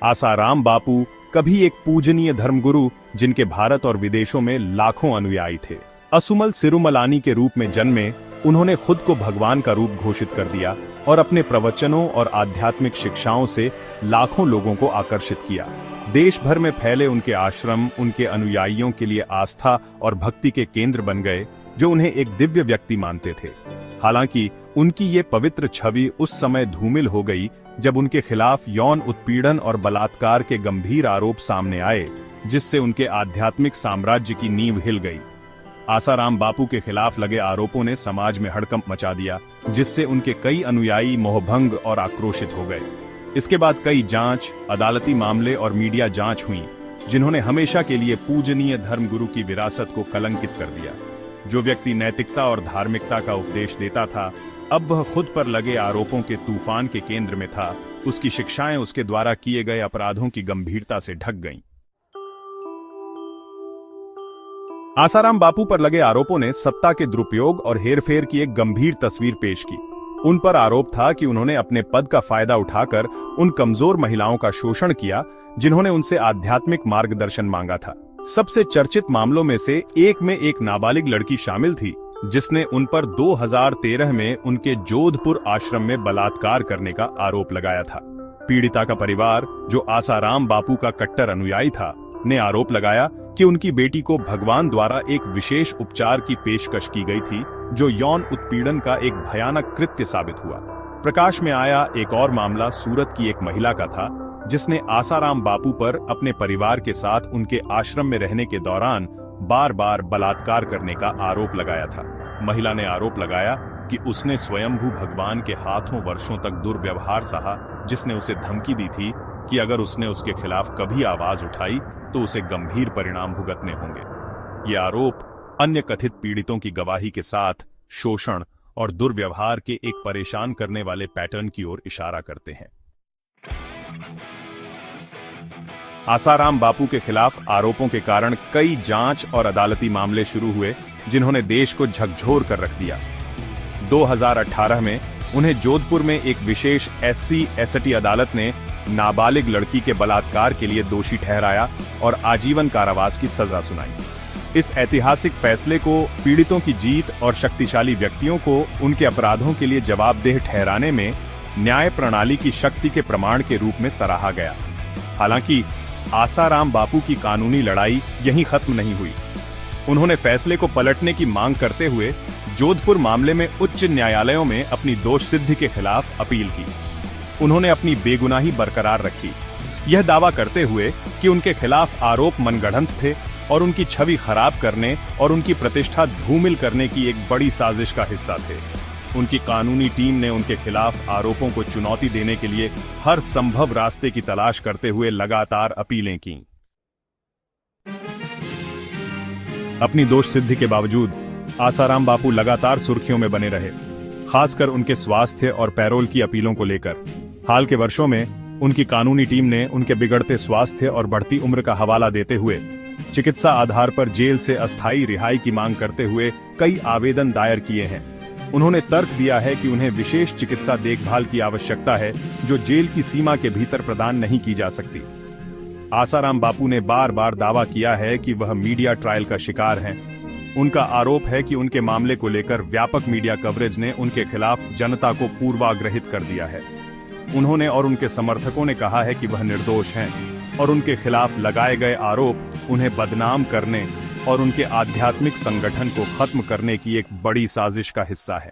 आसाराम बापू कभी एक पूजनीय धर्मगुरु जिनके भारत और विदेशों में लाखों अनुयायी थे। असुमल सिरुमलानी के रूप में जन्मे, उन्होंने खुद को भगवान का रूप घोषित कर दिया और अपने प्रवचनों और आध्यात्मिक शिक्षाओं से लाखों लोगों को आकर्षित किया। देश भर में फैले उनके आश्रम उनके अनुयायियों के लिए आस्था और भक्ति के केंद्र बन गए, जो उन्हें एक दिव्य व्यक्ति मानते थे। हालांकि उनकी ये पवित्र छवि उस समय धूमिल हो गई जब उनके खिलाफ यौन उत्पीड़न और बलात्कार के गंभीर आरोप सामने आए, जिससे उनके आध्यात्मिक साम्राज्य की नींव हिल गई। आसाराम बापू के खिलाफ लगे आरोपों ने समाज में हड़कंप मचा दिया, जिससे उनके कई अनुयायी मोहभंग और आक्रोशित हो गए। इसके बाद कई जांच, अदालती मामले और मीडिया जांच हुई, जिन्होंने हमेशा के लिए पूजनीय धर्मगुरु की विरासत को कलंकित कर दिया। जो व्यक्ति नैतिकता और धार्मिकता का उपदेश देता था, अब वह खुद पर लगे आरोपों के तूफान के केंद्र में था। उसकी शिक्षाएं उसके द्वारा किए गए अपराधों की गंभीरता से ढक गईं। आसाराम बापू पर लगे आरोपों ने सत्ता के दुरुपयोग और हेरफेर की एक गंभीर तस्वीर पेश की। उन पर आरोप था कि उन्होंने अपने पद का फायदा उठाकर उन कमजोर महिलाओं का शोषण किया, जिन्होंने उनसे आध्यात्मिक मार्गदर्शन मांगा था। सबसे चर्चित मामलों में से एक में एक नाबालिग लड़की शामिल थी, जिसने उन पर 2013 में उनके जोधपुर आश्रम में बलात्कार करने का आरोप लगाया था। पीड़िता का परिवार, जो आसाराम बापू का कट्टर अनुयायी था, ने आरोप लगाया कि उनकी बेटी को भगवान द्वारा एक विशेष उपचार की पेशकश की गई थी, जो यौन उत्पीड़न का एक भयानक कृत्य साबित हुआ। प्रकाश में आया एक और मामला सूरत की एक महिला का था, जिसने आसाराम बापू पर अपने परिवार के साथ उनके आश्रम में रहने के दौरान बार बार बलात्कार करने का आरोप लगाया था। महिला ने आरोप लगाया कि उसने स्वयंभू भगवान के हाथों वर्षों तक दुर्व्यवहार सहा, जिसने उसे धमकी दी थी कि अगर उसने उसके खिलाफ कभी आवाज उठाई तो उसे गंभीर परिणाम भुगतने होंगे। ये आरोप अन्य कथित पीड़ितों की गवाही के साथ शोषण और दुर्व्यवहार के एक परेशान करने वाले पैटर्न की ओर इशारा करते हैं। आसाराम बापू के खिलाफ आरोपों के कारण कई जांच और अदालती मामले शुरू हुए, जिन्होंने देश को झकझोर कर रख दिया। 2018 में उन्हें जोधपुर में एक विशेष SC/ST अदालत ने नाबालिग लड़की के बलात्कार के लिए दोषी ठहराया और आजीवन कारावास की सजा सुनाई। इस ऐतिहासिक फैसले को पीड़ितों की जीत और शक्तिशाली व्यक्तियों को उनके अपराधों के लिए जवाबदेह ठहराने में न्याय प्रणाली की शक्ति के प्रमाण के रूप में सराहा गया। हालांकि आसाराम बापू की कानूनी लड़ाई यहीं खत्म नहीं हुई। उन्होंने फैसले को पलटने की मांग करते हुए जोधपुर मामले में उच्च न्यायालयों में अपनी दोष सिद्धि के खिलाफ अपील की। उन्होंने अपनी बेगुनाही बरकरार रखी, यह दावा करते हुए कि उनके खिलाफ आरोप मनगढ़ंत थे और उनकी छवि खराब करने और उनकी प्रतिष्ठा धूमिल करने की एक बड़ी साजिश का हिस्सा थे। उनकी कानूनी टीम ने उनके खिलाफ आरोपों को चुनौती देने के लिए हर संभव रास्ते की तलाश करते हुए लगातार अपीलें की। अपनी दोष सिद्धि के बावजूद आसाराम बापू लगातार सुर्खियों में बने रहे, खासकर उनके स्वास्थ्य और पैरोल की अपीलों को लेकर। हाल के वर्षों में उनकी कानूनी टीम ने उनके बिगड़ते स्वास्थ्य और बढ़ती उम्र का हवाला देते हुए चिकित्सा आधार पर जेल से अस्थायी रिहाई की मांग करते हुए कई आवेदन दायर किए हैं। उन्होंने तर्क दिया है कि उन्हें विशेष चिकित्सा देखभाल की आवश्यकता है, जो जेल की सीमा के भीतर प्रदान नहीं की जा सकती। आसाराम बापू ने बार बार दावा किया है कि वह मीडिया ट्रायल का शिकार हैं। उनका आरोप है कि उनके मामले को लेकर व्यापक मीडिया कवरेज ने उनके खिलाफ जनता को पूर्वाग्रहित कर दिया है। उन्होंने और उनके समर्थकों ने कहा है कि वह निर्दोष हैं और उनके खिलाफ लगाए गए आरोप उन्हें बदनाम करने और उनके आध्यात्मिक संगठन को खत्म करने की एक बड़ी साजिश का हिस्सा है।